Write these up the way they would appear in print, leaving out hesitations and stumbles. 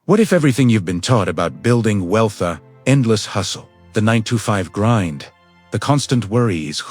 What if everything you've been taught about building wealth, endless hustle, the 9-to-5 grind, the constant worries,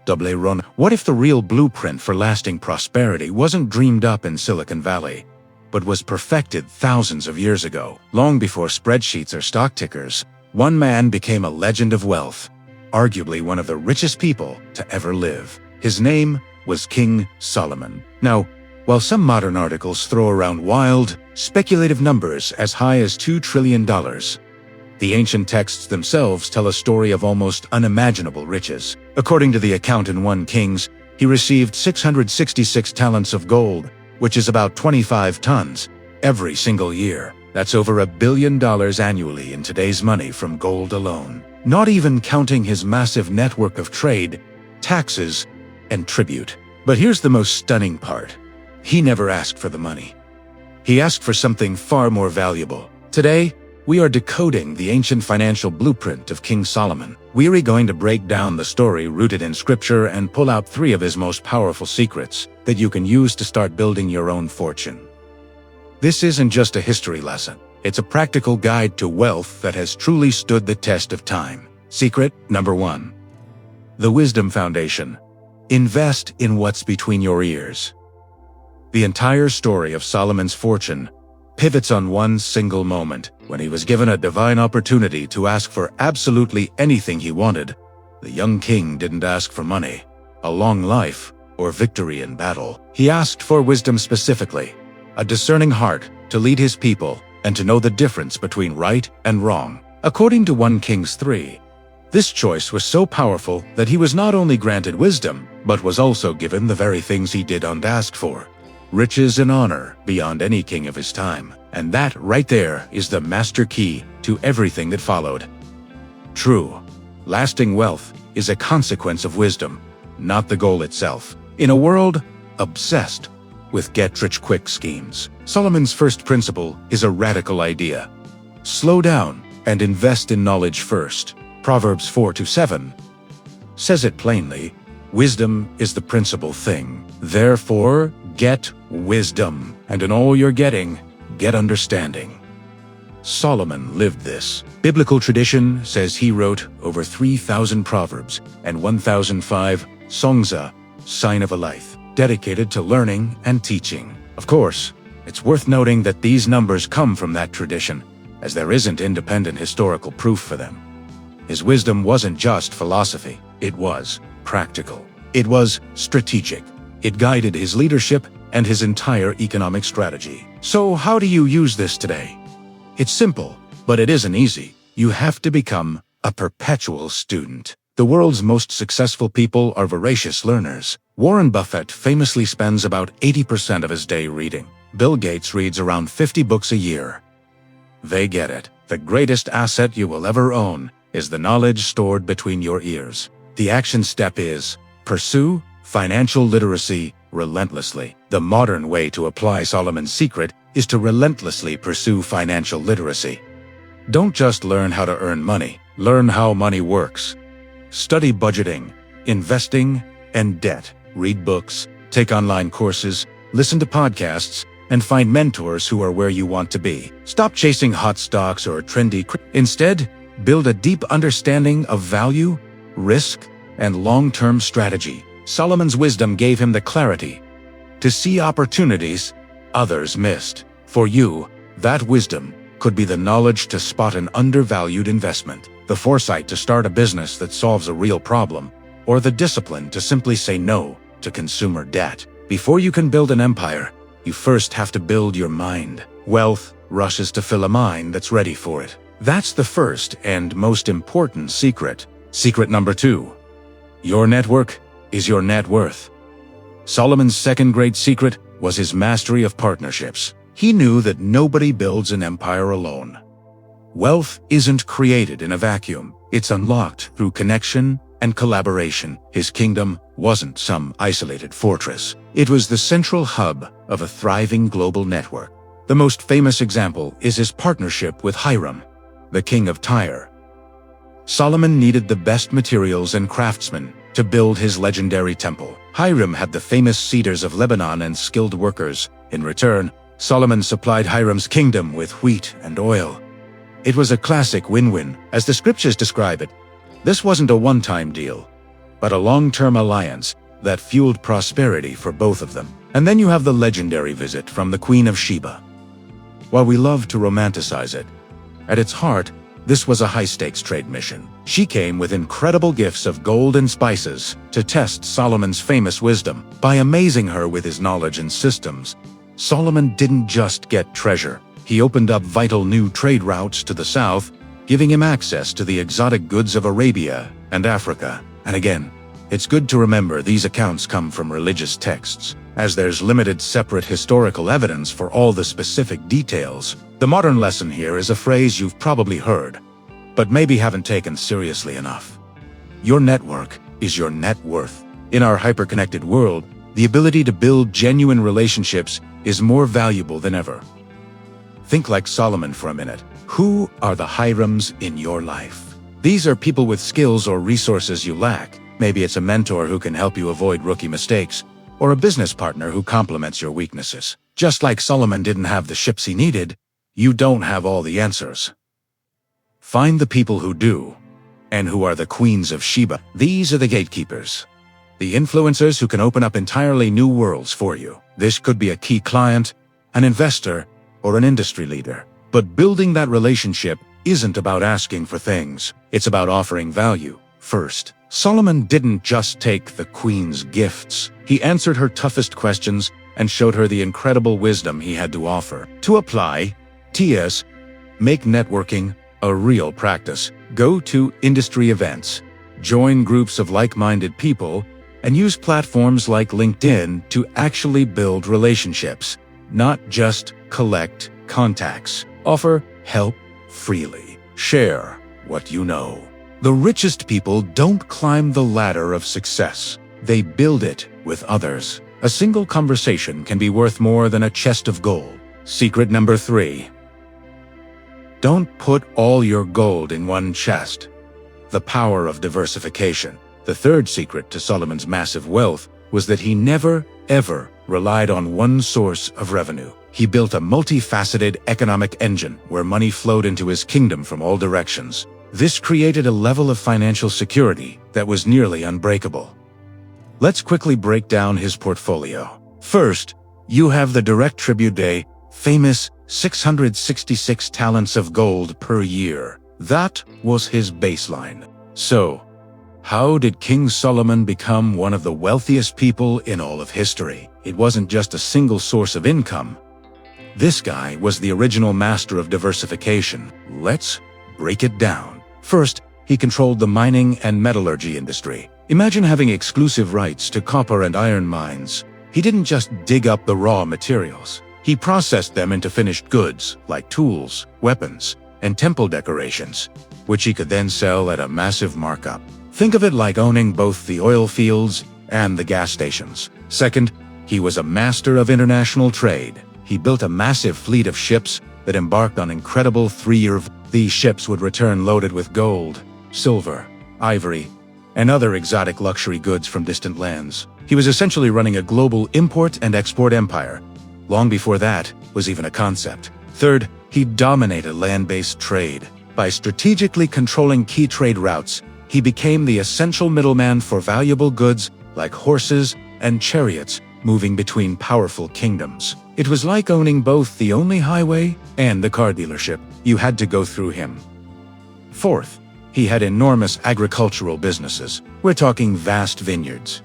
double run? What if the real blueprint for lasting prosperity wasn't dreamed up in Silicon Valley, but was perfected thousands of years ago? Long before spreadsheets or stock tickers, one man became a legend of wealth, arguably one of the richest people to ever live. His name was King Solomon. Now, while some modern articles throw around wild, speculative numbers as high as $2 trillion, the ancient texts themselves tell a story of almost unimaginable riches. According to the account in 1 Kings, he received 666 talents of gold, which is about 25 tons, every single year. That's over $1 billion annually in today's money from gold alone, not even counting his massive network of trade, taxes, and tribute. But here's the most stunning part. He never asked for the money. He asked for something far more valuable. Today, we are decoding the ancient financial blueprint of King Solomon. We are going to break down the story rooted in scripture and pull out 3 of his most powerful secrets that you can use to start building your own fortune. This isn't just a history lesson. It's a practical guide to wealth that has truly stood the test of time. Secret number 1. The Wisdom Foundation. Invest in what's between your ears. The entire story of Solomon's fortune pivots on one single moment. When he was given a divine opportunity to ask for absolutely anything he wanted, the young king didn't ask for money, a long life, or victory in battle. He asked for wisdom specifically, a discerning heart to lead his people and to know the difference between right and wrong. According to 1 Kings 3, this choice was so powerful that he was not only granted wisdom, but was also given the very things he didn't ask for: riches and honor beyond any king of his time. And that right there is the master key to everything that followed. True, lasting wealth is a consequence of wisdom, not the goal itself. In a world obsessed with get-rich-quick schemes, Solomon's first principle is a radical idea. Slow down and invest in knowledge first. Proverbs 4:7 says it plainly: wisdom is the principal thing. Therefore, get wisdom, and in all you're getting, get understanding. Solomon lived this. Biblical tradition says he wrote over 3,000 proverbs and 1,005 songs, a sign of a life dedicated to learning and teaching. Of course, it's worth noting that these numbers come from that tradition, as there isn't independent historical proof for them. His wisdom wasn't just philosophy, it was practical. It was strategic. It guided his leadership and his entire economic strategy. So how do you use this today? It's simple, but it isn't easy. You have to become a perpetual student. The world's most successful people are voracious learners. Warren Buffett famously spends about 80% of his day reading. Bill Gates reads around 50 books a year. They get it. The greatest asset you will ever own is the knowledge stored between your ears. The action step is: pursue financial literacy relentlessly. The modern way to apply Solomon's secret is to relentlessly pursue financial literacy. Don't just learn how to earn money, learn how money works. Study budgeting, investing, and debt. Read books, take online courses, listen to podcasts, and find mentors who are where you want to be. Stop chasing hot stocks or trendy. Instead, build a deep understanding of value, risk, and long-term strategy. Solomon's wisdom gave him the clarity to see opportunities others missed. For you, that wisdom could be the knowledge to spot an undervalued investment, the foresight to start a business that solves a real problem, or the discipline to simply say no to consumer debt. Before you can build an empire, you first have to build your mind. Wealth rushes to fill a mind that's ready for it. That's the first and most important secret. Secret number 2. Your network is your net worth. Solomon's second great secret was his mastery of partnerships. He knew that nobody builds an empire alone. Wealth isn't created in a vacuum. It's unlocked through connection and collaboration. His kingdom wasn't some isolated fortress. It was the central hub of a thriving global network. The most famous example is his partnership with Hiram, the king of Tyre. Solomon needed the best materials and craftsmen to build his legendary temple. Hiram had the famous cedars of Lebanon and skilled workers. In return, Solomon supplied Hiram's kingdom with wheat and oil. It was a classic win-win, as the scriptures describe it. This wasn't a one-time deal, but a long-term alliance that fueled prosperity for both of them. And then you have the legendary visit from the Queen of Sheba. While we love to romanticize it, at its heart, this was a high-stakes trade mission. She came with incredible gifts of gold and spices to test Solomon's famous wisdom. By amazing her with his knowledge and systems, Solomon didn't just get treasure. He opened up vital new trade routes to the south, giving him access to the exotic goods of Arabia and Africa. And again, it's good to remember these accounts come from religious texts, as there's limited separate historical evidence for all the specific details. The modern lesson here is a phrase you've probably heard, but maybe haven't taken seriously enough. Your network is your net worth. In our hyper-connected world, the ability to build genuine relationships is more valuable than ever. Think like Solomon for a minute. Who are the Hirams in your life? These are people with skills or resources you lack. Maybe it's a mentor who can help you avoid rookie mistakes, or a business partner who complements your weaknesses. Just like Solomon didn't have the ships he needed, you don't have all the answers. Find the people who do, and who are the queens of Sheba. These are the gatekeepers, the influencers who can open up entirely new worlds for you. This could be a key client, an investor, or an industry leader. But building that relationship isn't about asking for things. It's about offering value first. Solomon didn't just take the queen's gifts. He answered her toughest questions and showed her the incredible wisdom he had to offer. To apply, TS, make networking a real practice. Go to industry events, join groups of like-minded people, and use platforms like LinkedIn to actually build relationships, not just collect contacts. Offer help freely. Share what you know. The richest people don't climb the ladder of success. They build it with others. A single conversation can be worth more than a chest of gold. Secret number 3. Don't put all your gold in one chest. The power of diversification. The third secret to Solomon's massive wealth was that he never, ever relied on one source of revenue. He built a multifaceted economic engine where money flowed into his kingdom from all directions. This created a level of financial security that was nearly unbreakable. Let's quickly break down his portfolio. First, you have the direct tribute day, famous 666 talents of gold per year. That was his baseline. So, how did King Solomon become one of the wealthiest people in all of history? It wasn't just a single source of income. This guy was the original master of diversification. Let's break it down. First, he controlled the mining and metallurgy industry. Imagine having exclusive rights to copper and iron mines. He didn't just dig up the raw materials. He processed them into finished goods, like tools, weapons, and temple decorations, which he could then sell at a massive markup. Think of it like owning both the oil fields and the gas stations. Second, he was a master of international trade. He built a massive fleet of ships that embarked on incredible 3-year. These ships would return loaded with gold, silver, ivory, and other exotic luxury goods from distant lands. He was essentially running a global import and export empire, long before that was even a concept. Third, he dominated land-based trade. By strategically controlling key trade routes, he became the essential middleman for valuable goods like horses and chariots moving between powerful kingdoms. It was like owning both the only highway and the car dealership. You had to go through him. Fourth, he had enormous agricultural businesses. We're talking vast vineyards,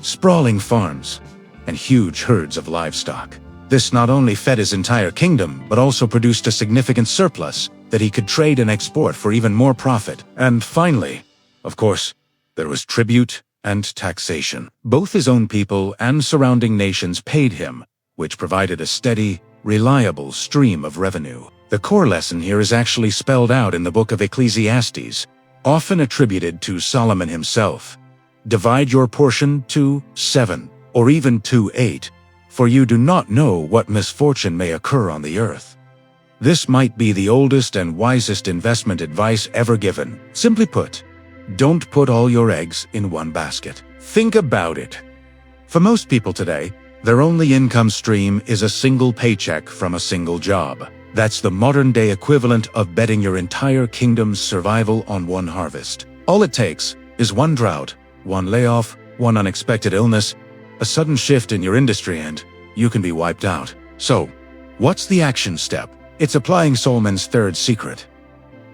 sprawling farms, and huge herds of livestock. This not only fed his entire kingdom, but also produced a significant surplus that he could trade and export for even more profit. And finally, of course, there was tribute and taxation. Both his own people and surrounding nations paid him, which provided a steady, reliable stream of revenue. The core lesson here is actually spelled out in the book of Ecclesiastes, often attributed to Solomon himself. Divide your portion to 7, or even to 8, for you do not know what misfortune may occur on the earth. This might be the oldest and wisest investment advice ever given. Simply put, don't put all your eggs in one basket. Think about it. For most people today, Their only income stream is a single paycheck from a single job. That's the modern-day equivalent of betting your entire kingdom's survival on one harvest. All it takes is one drought, one layoff, one unexpected illness, a sudden shift in your industry, and you can be wiped out. So, what's the action step? It's applying Solomon's third secret.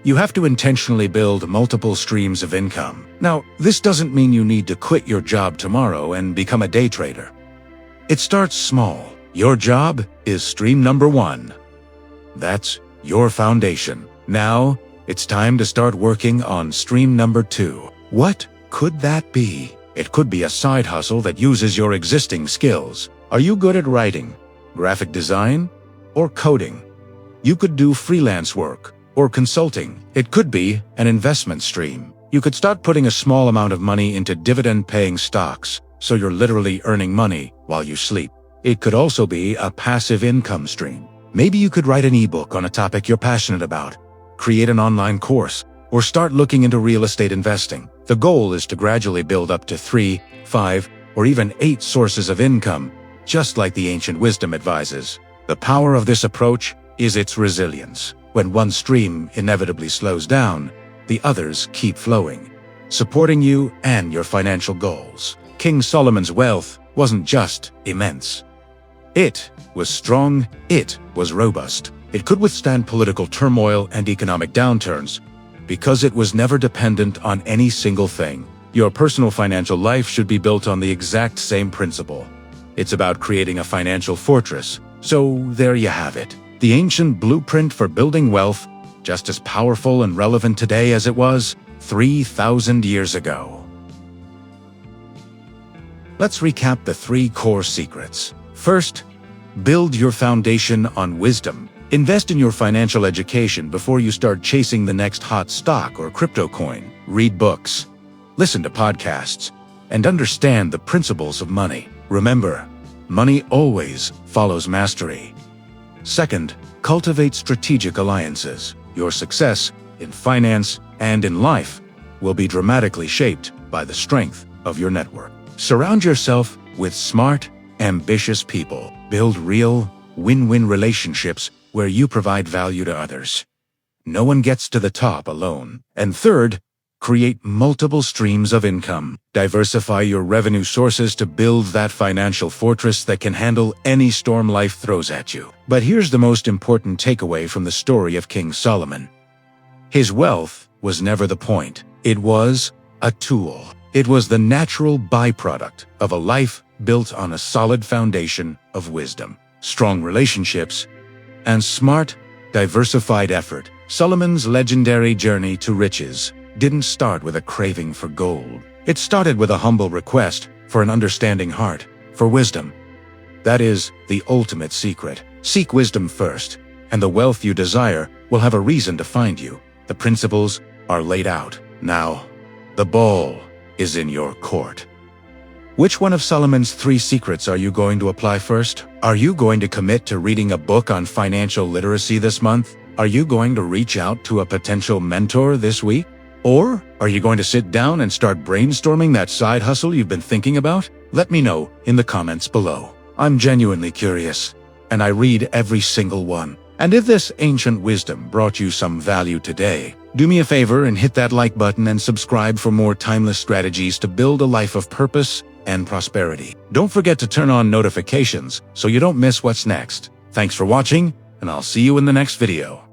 You have to intentionally build multiple streams of income. Now, this doesn't mean you need to quit your job tomorrow and become a day trader. It starts small. Your job is stream number 1. That's your foundation. Now, it's time to start working on stream number 2. What could that be? It could be a side hustle that uses your existing skills. Are you good at writing, graphic design, or coding? You could do freelance work or consulting. It could be an investment stream. You could start putting a small amount of money into dividend-paying stocks, so you're literally earning money while you sleep. It could also be a passive income stream. Maybe you could write an ebook on a topic you're passionate about, create an online course, or start looking into real estate investing. The goal is to gradually build up to 3, 5, or even 8 sources of income, just like the ancient wisdom advises. The power of this approach is its resilience. When one stream inevitably slows down, the others keep flowing, supporting you and your financial goals. King Solomon's wealth wasn't just immense. It was strong, it was robust. It could withstand political turmoil and economic downturns because it was never dependent on any single thing. Your personal financial life should be built on the exact same principle. It's about creating a financial fortress. So there you have it. The ancient blueprint for building wealth, just as powerful and relevant today as it was 3,000 years ago. Let's recap the 3 core secrets. First, build your foundation on wisdom. Invest in your financial education before you start chasing the next hot stock or crypto coin. Read books, listen to podcasts, and understand the principles of money. Remember, money always follows mastery. Second, cultivate strategic alliances. Your success in finance and in life will be dramatically shaped by the strength of your network. Surround yourself with smart, ambitious people. Build real, win-win relationships where you provide value to others. No one gets to the top alone. And third, create multiple streams of income. Diversify your revenue sources to build that financial fortress that can handle any storm life throws at you. But here's the most important takeaway from the story of King Solomon. His wealth was never the point. It was a tool. It was the natural byproduct of a life built on a solid foundation of wisdom, strong relationships, and smart, diversified effort. Solomon's legendary journey to riches didn't start with a craving for gold. It started with a humble request for an understanding heart, for wisdom. That is the ultimate secret. Seek wisdom first, and the wealth you desire will have a reason to find you. The principles are laid out. Now, the ball is in your court. Which one of Solomon's 3 secrets are you going to apply first? Are you going to commit to reading a book on financial literacy this month? Are you going to reach out to a potential mentor this week? Or are you going to sit down and start brainstorming that side hustle you've been thinking about? Let me know in the comments below. I'm genuinely curious, and I read every single one. And if this ancient wisdom brought you some value today, do me a favor and hit that like button and subscribe for more timeless strategies to build a life of purpose and prosperity. Don't forget to turn on notifications so you don't miss what's next. Thanks for watching, and I'll see you in the next video.